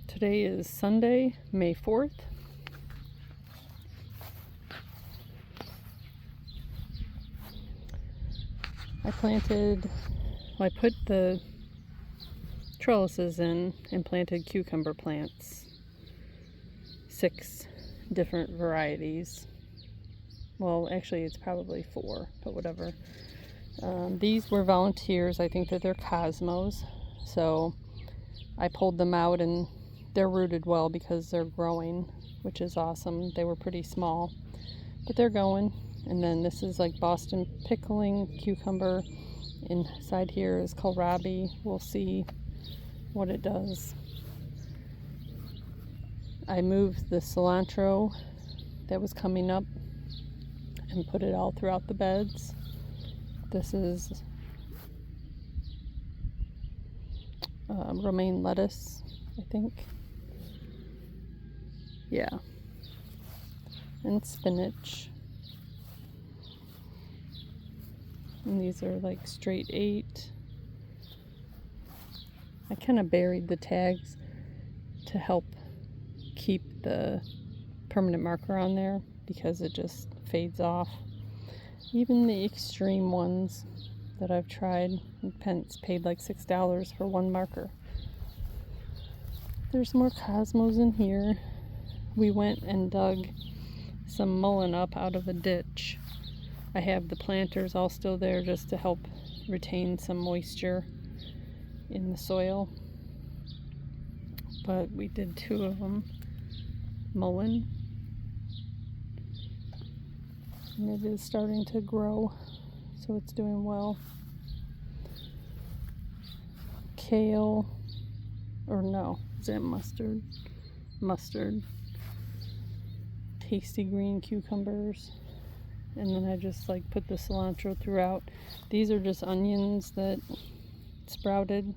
Today is Sunday, May 4th. I put the trellises in and planted cucumber plants. 6 different varieties. Well, actually it's probably 4, but whatever. These were volunteers. I think that they're Cosmos. So I pulled them out and they're rooted well because they're growing, which is awesome. They were pretty small, but they're going. And then this is like Boston pickling cucumber. Inside here is kohlrabi. We'll see what it does. I moved the cilantro that was coming up and put it all throughout the beds. This is romaine lettuce, I think. Yeah. And spinach. And these are like straight 8. I kind of buried the tags to help keep the permanent marker on there because it just fades off. Even the extreme ones that I've tried, Pence paid like $6 for one marker. There's more Cosmos in here. We went and dug some mullein up out of a ditch. I have the planters all still there just to help retain some moisture in the soil. But we did 2 of them. Mullein. And it is starting to grow, so it's doing well. Kale, or no, is that mustard? Mustard. Tasty green cucumbers. And then I just like put the cilantro throughout. These are just onions that sprouted.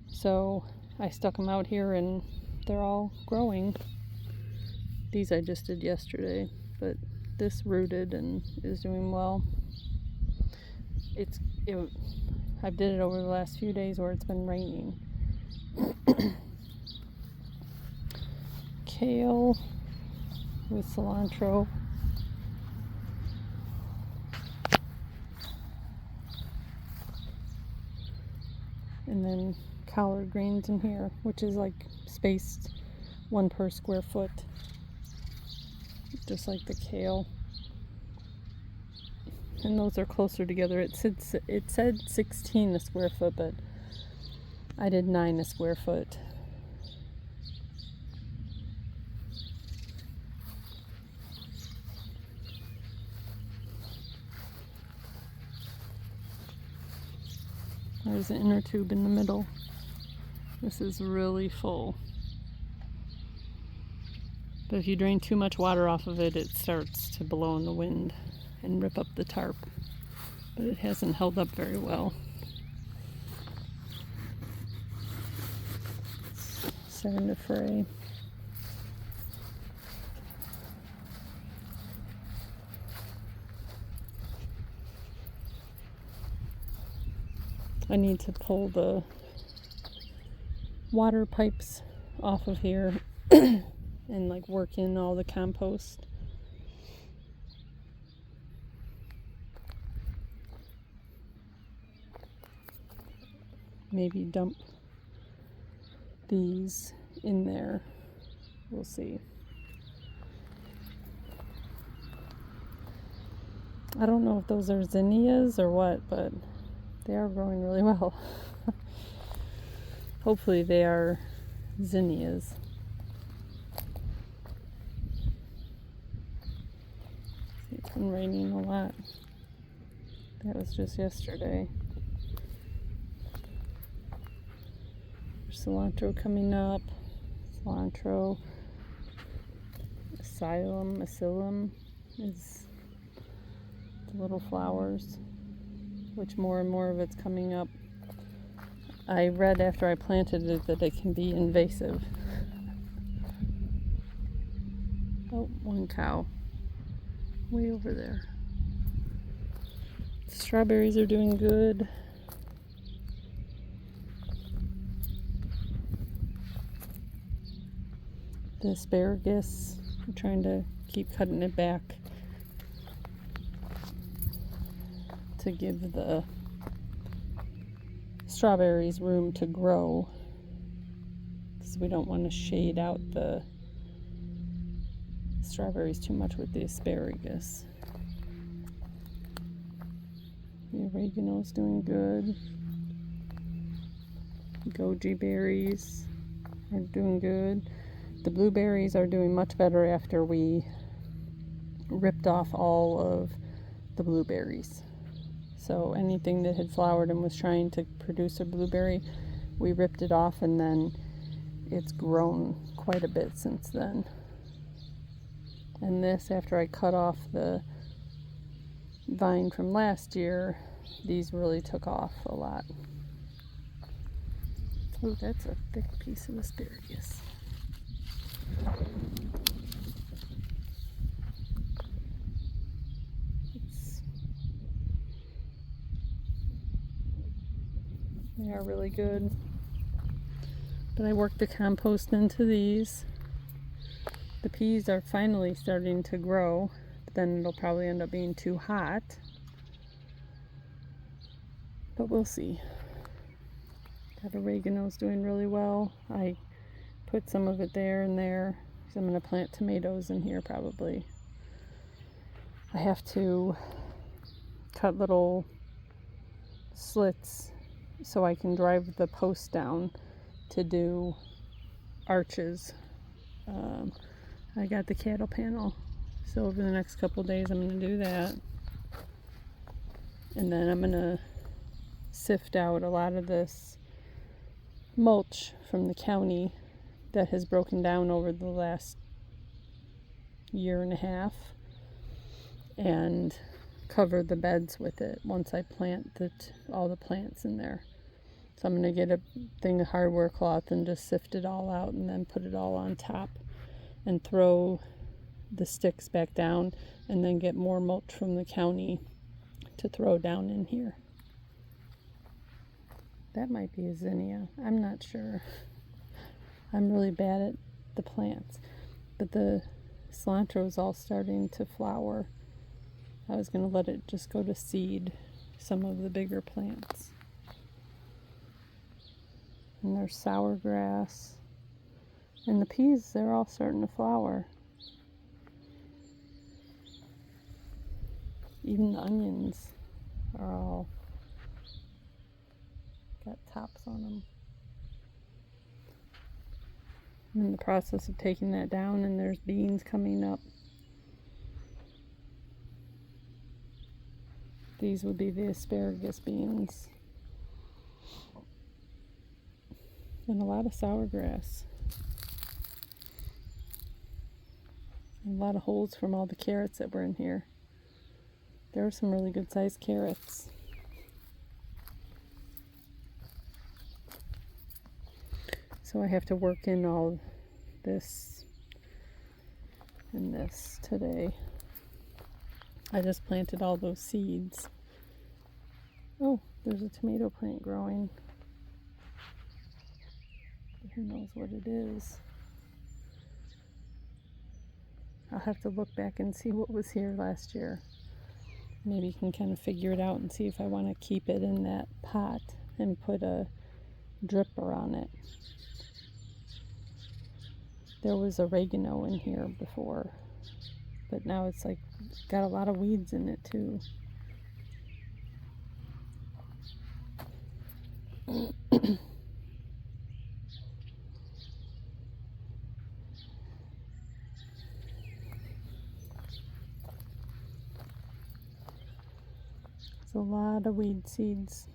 So I stuck them out here and they're all growing. These I just did yesterday, but this rooted and is doing well. I did it over the last few days where it's been raining. Kale with cilantro. And then collard greens in here, which is like spaced 1 per square foot. Just like the kale. And those are closer together. It said 16 a square foot, but I did 9 a square foot. There's an inner tube in the middle. This is really full. But if you drain too much water off of it, it starts to blow in the wind and rip up the tarp. But it hasn't held up very well. It's starting to fray. I need to pull the water pipes off of here and like work in all the compost. Maybe dump these in there. We'll see. I don't know if those are zinnias or what, but they are growing really well. Hopefully they are zinnias. It's been raining a lot. That was just yesterday. There's cilantro coming up. Cilantro. Asylum is the little flowers, which more and more of it's coming up. I read after I planted it that it can be invasive. Oh, one cow. Way over there. Strawberries are doing good. the asparagus. I'm trying to keep cutting it back to give the strawberries room to grow, because we don't want to shade out the strawberries too much with the asparagus. The oregano's doing good. Goji berries are doing good. The blueberries are doing much better after we ripped off all of the blueberries. So anything that had flowered and was trying to produce a blueberry, we ripped it off, and then it's grown quite a bit since then. And this, after I cut off the vine from last year, these really took off a lot. Oh, that's a thick piece of asparagus. They are really good. But I worked the compost into these. The peas are finally starting to grow, but then it'll probably end up being too hot. But we'll see. That oregano's doing really well. I put some of it there and there, because I'm going to plant tomatoes in here probably. I have to cut little slits so I can drive the post down to do arches. I got the cattle panel, so over the next couple days I'm going to do that. And then I'm going to sift out a lot of this mulch from the county that has broken down over the last year and a half, and cover the beds with it once I plant all the plants in there. So I'm going to get a thing of hardware cloth and just sift it all out, and then put it all on top and throw the sticks back down, and then get more mulch from the county to throw down in here. That might be a zinnia. I'm not sure. I'm really bad at the plants. But the cilantro is all starting to flower. I was going to let it just go to seed, some of the bigger plants. And there's sour grass. And the peas, they're all starting to flower. Even the onions are all got tops on them. I'm in the process of taking that down, and there's beans coming up. These would be the asparagus beans. And a lot of sour grass. And a lot of holes from all the carrots that were in here. There are some really good sized carrots. So I have to work in all this and this today. I just planted all those seeds. Oh, there's a tomato plant growing. Who knows what it is? I'll have to look back and see what was here last year. Maybe you can kind of figure it out and see if I want to keep it in that pot and put a dripper on it. There was oregano in here before, but now it's like got a lot of weeds in it too. It's a lot of weed seeds.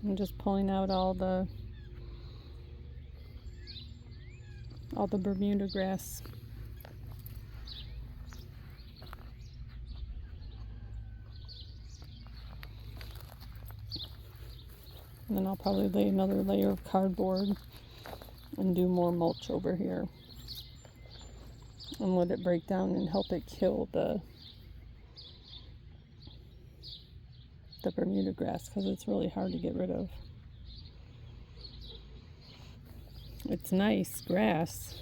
I'm just pulling out all the Bermuda grass. And then I'll probably lay another layer of cardboard and do more mulch over here and let it break down and help it kill the Bermuda grass, because it's really hard to get rid of. It's nice grass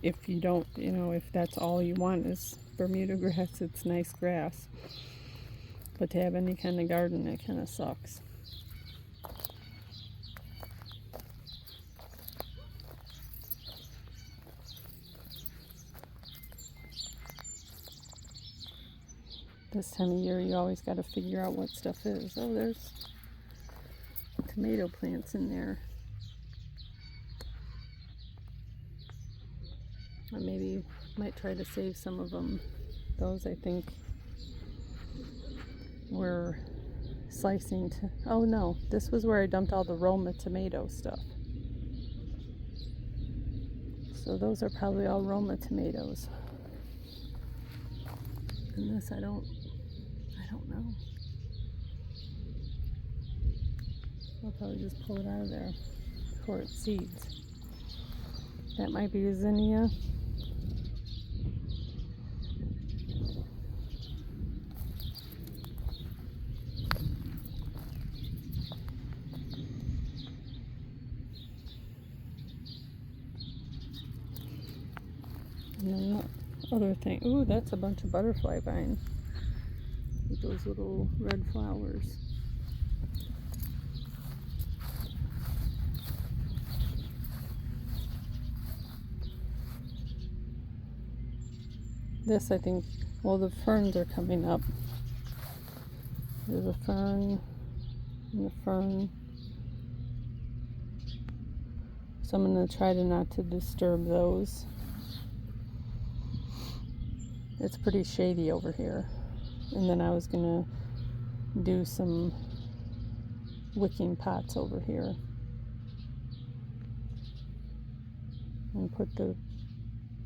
if you don't, if that's all you want is Bermuda grass. It's nice grass, but to have any kind of garden, it kind of sucks. This time of year, you always got to figure out what stuff is. Oh, there's tomato plants in there. I maybe might try to save some of them. Those, I think, were slicing to... Oh no, this was where I dumped all the Roma tomato stuff. So those are probably all Roma tomatoes. And this, I don't know. I'll probably just pull it out of there before it seeds. That might be a zinnia. And then the other thing, ooh, that's a bunch of butterfly vine with those little red flowers. This, I think, well, the ferns are coming up. There's a fern and a fern. So I'm going to try to not to disturb those. It's pretty shady over here. And then I was going to do some wicking pots over here. And put the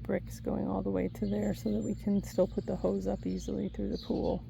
bricks going all the way to there so that we can still put the hose up easily through the pool.